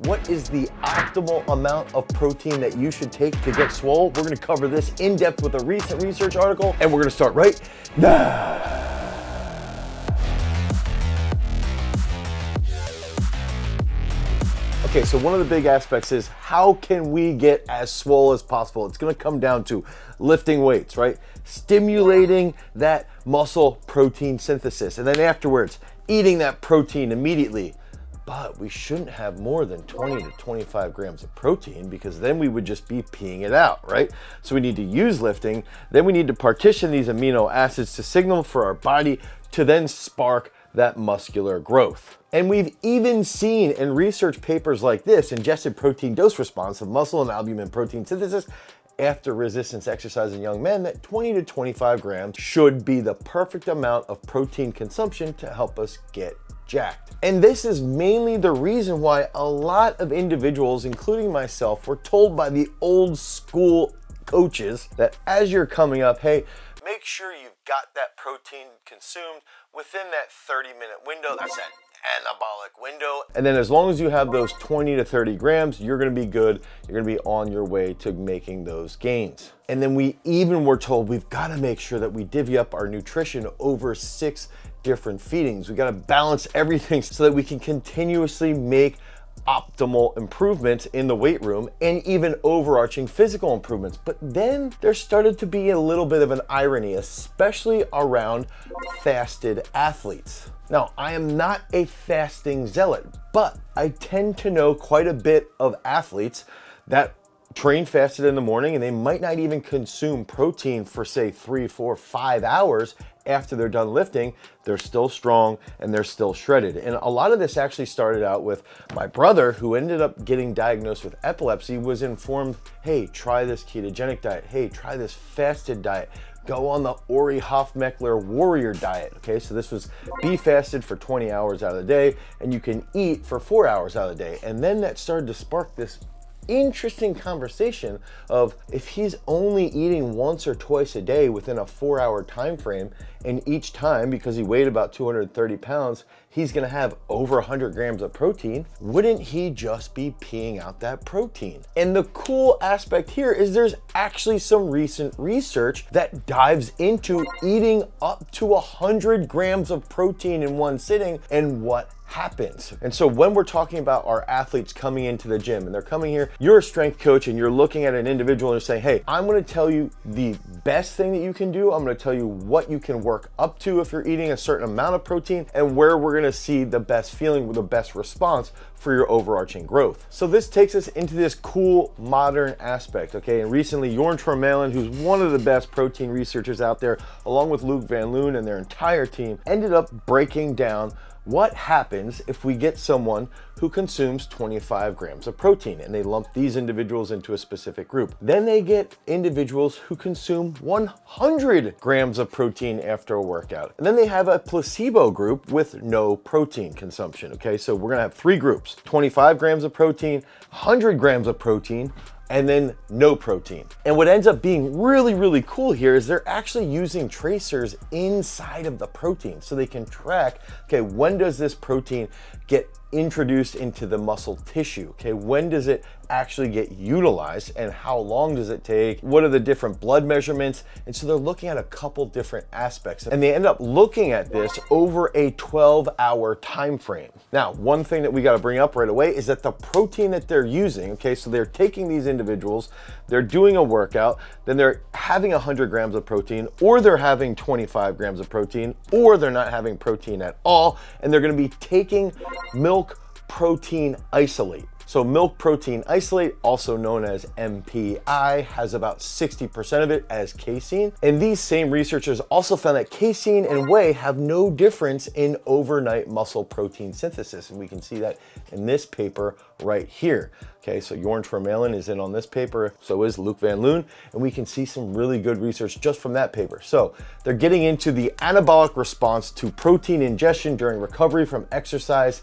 What is the optimal amount of protein that you should take to get swole? We're gonna cover this in depth with a recent research article, and we're gonna start right now. Okay, so one of the big aspects is how can we get as swole as possible? It's gonna come down to lifting weights, right? Stimulating that muscle protein synthesis, and then afterwards, eating that protein immediately. But we shouldn't have more than 20 to 25 grams of protein because then we would just be peeing it out, right? So we need to use lifting, then we need to partition these amino acids to signal for our body to then spark that muscular growth. And we've even seen in research papers like this, ingested protein dose response of muscle and albumin protein synthesis after resistance exercise in young men, that 20 to 25 grams should be the perfect amount of protein consumption to help us get jacked. And this is mainly the reason why a lot of individuals, including myself, were told by the old school coaches that as you're coming up, hey, make sure you've got that protein consumed within that 30-minute window. That's that anabolic window. And then as long as you have those 20 to 30 grams, you're gonna be good. You're gonna be on your way to making those gains. And then we even were told we've gotta make sure that we divvy up our nutrition over 6 different feedings. We gotta balance everything so that we can continuously make optimal improvements in the weight room and even overarching physical improvements. But then there started to be a little bit of an irony, especially around fasted athletes. Now, I am not a fasting zealot, but I tend to know quite a bit of athletes that train fasted in the morning and they might not even consume protein for say 3, 4, 5 hours after they're done lifting. They're still strong and they're still shredded. And a lot of this actually started out with my brother, who ended up getting diagnosed with epilepsy, was informed, hey, try this ketogenic diet. Hey, try this fasted diet. Go on the Ori Hofmeckler warrior diet. Okay, so this was be fasted for 20 hours out of the day and you can eat for 4 hours out of the day. And then that started to spark this interesting conversation of if he's only eating once or twice a day within a 4-hour time frame, and each time, because he weighed about 230 pounds, he's gonna have over 100 grams of protein, wouldn't he just be peeing out that protein? And the cool aspect here is there's actually some recent research that dives into eating up to 100 grams of protein in one sitting and what happens. And so when we're talking about our athletes coming into the gym and they're coming here, you're a strength coach and you're looking at an individual and you're saying, hey, I'm gonna tell you the best thing that you can do. I'm gonna tell you what you can work up to if you're eating a certain amount of protein and where we're gonna see the best feeling with the best response for your overarching growth. So this takes us into this cool modern aspect, okay? And recently, Jorn Trommelen, who's one of the best protein researchers out there, along with Luc Van Loon and their entire team, ended up breaking down what happens if we get someone who consumes 25 grams of protein, and they lump these individuals into a specific group. Then they get individuals who consume 100 grams of protein after a workout. And then they have a placebo group with no protein consumption, okay? So we're gonna have 3 groups, 25 grams of protein, 100 grams of protein, and then no protein. And what ends up being really, really cool here is they're actually using tracers inside of the protein so they can track, okay, when does this protein get introduced into the muscle tissue? Okay, when does it actually get utilized and how long does it take? What are the different blood measurements? And so they're looking at a couple different aspects and they end up looking at this over a 12-hour time frame. Now, one thing that we got to bring up right away is that the protein that they're using, okay, so they're taking these individuals, they're doing a workout, then they're having 100 grams of protein, or they're having 25 grams of protein, or they're not having protein at all, and they're going to be taking milk protein isolate. So milk protein isolate, also known as MPI, has about 60% of it as casein. And these same researchers also found that casein and whey have no difference in overnight muscle protein synthesis. And we can see that in this paper right here. Okay, so Jorn Trommelen is in on this paper, so is Luc Van Loon, and we can see some really good research just from that paper. So they're getting into the anabolic response to protein ingestion during recovery from exercise.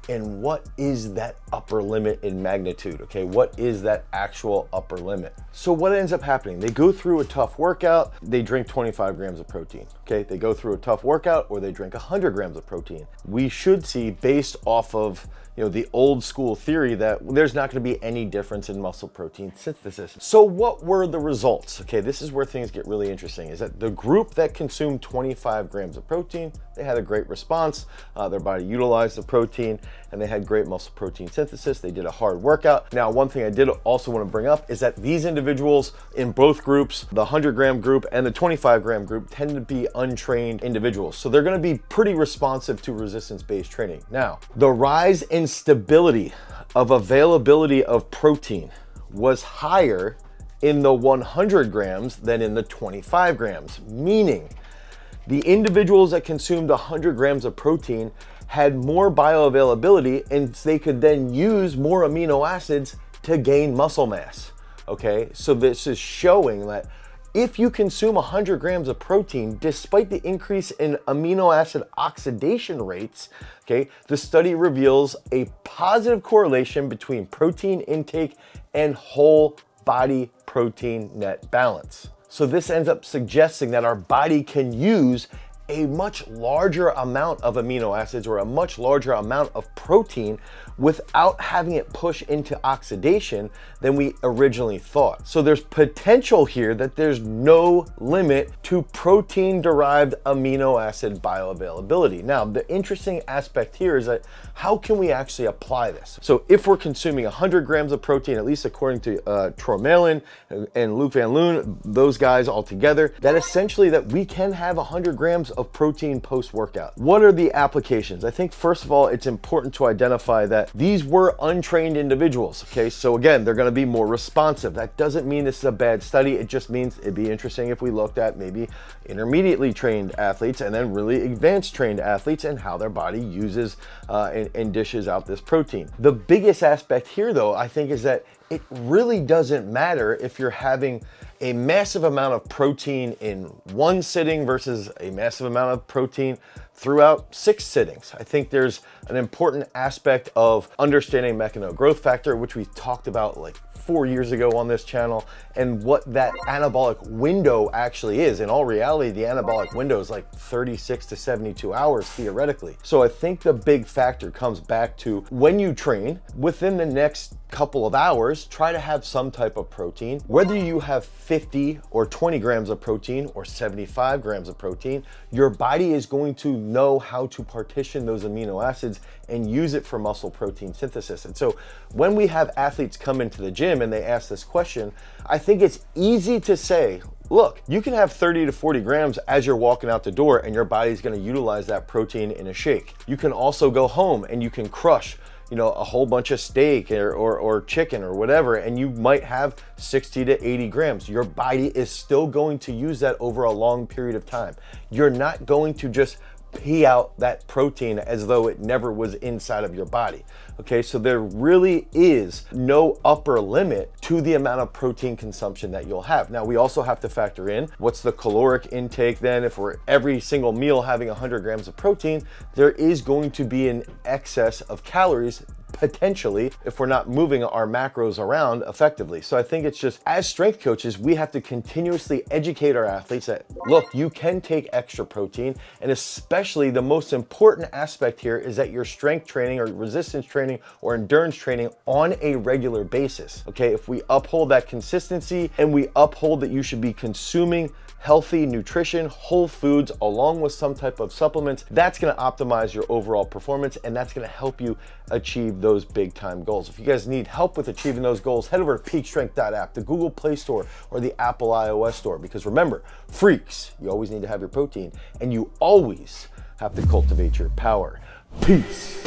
And what is that upper limit in magnitude? Okay, what is that actual upper limit? So what ends up happening? They go through a tough workout, they drink 25 grams of protein. Okay, they go through a tough workout or they drink 100 grams of protein. We should see, based off of the old school theory that there's not going to be any difference in muscle protein synthesis. So what were the results? Okay, this is where things get really interesting, is that the group that consumed 25 grams of protein, they had a great response. Their body utilized the protein and they had great muscle protein synthesis. They did a hard workout. Now, one thing I did also want to bring up is that these individuals in both groups, the 100-gram group and the 25-gram group, tend to be untrained individuals. So they're going to be pretty responsive to resistance-based training. Now, the rise in stability of availability of protein was higher in the 100 grams than in the 25 grams, meaning the individuals that consumed 100 grams of protein had more bioavailability and they could then use more amino acids to gain muscle mass. Okay, so this is showing that if you consume 100 grams of protein, despite the increase in amino acid oxidation rates, okay, the study reveals a positive correlation between protein intake and whole body protein net balance. So this ends up suggesting that our body can use a much larger amount of amino acids or a much larger amount of protein without having it push into oxidation than we originally thought. So there's potential here that there's no limit to protein-derived amino acid bioavailability. Now, the interesting aspect here is that how can we actually apply this? So if we're consuming 100 grams of protein, at least according to Troy Malin and Luc Van Loon, those guys all together, that essentially that we can have 100 grams of protein post-workout. What are the applications? I think first of all, it's important to identify that these were untrained individuals, okay? So again, they're gonna be more responsive. That doesn't mean this is a bad study. It just means it'd be interesting if we looked at maybe intermediately trained athletes and then really advanced trained athletes and how their body uses and dishes out this protein. The biggest aspect here though, I think, is that it really doesn't matter if you're having a massive amount of protein in one sitting versus a massive amount of protein throughout 6 sittings. I think there's an important aspect of understanding mechanistic growth factor, which we talked about like 4 years ago on this channel, and what that anabolic window actually is. In all reality, the anabolic window is like 36 to 72 hours theoretically. So I think the big factor comes back to when you train, within the next couple of hours, try to have some type of protein. Whether you have 50 or 20 grams of protein or 75 grams of protein, your body is going to know how to partition those amino acids and use it for muscle protein synthesis. And so when we have athletes come into the gym and they ask this question, I think it's easy to say, look, you can have 30 to 40 grams as you're walking out the door and your body's gonna utilize that protein in a shake. You can also go home and you can crush a whole bunch of steak or chicken or whatever, and you might have 60 to 80 grams. Your body is still going to use that over a long period of time. You're not going to just pee out that protein as though it never was inside of your body. Okay, so there really is no upper limit to the amount of protein consumption that you'll have. Now, we also have to factor in what's the caloric intake then. If we're every single meal having 100 grams of protein, there is going to be an excess of calories potentially if we're not moving our macros around effectively. So I think it's just, as strength coaches, we have to continuously educate our athletes that, look, you can take extra protein, and especially the most important aspect here is that your strength training or resistance training or endurance training on a regular basis. Okay, if we uphold that consistency and we uphold that you should be consuming healthy nutrition, whole foods, along with some type of supplements, that's gonna optimize your overall performance, and that's gonna help you achieve those big time goals. If you guys need help with achieving those goals, head over to peakstrength.app, the Google Play Store or the Apple iOS Store, because remember, freaks, you always need to have your protein, and you always have to cultivate your power. Peace.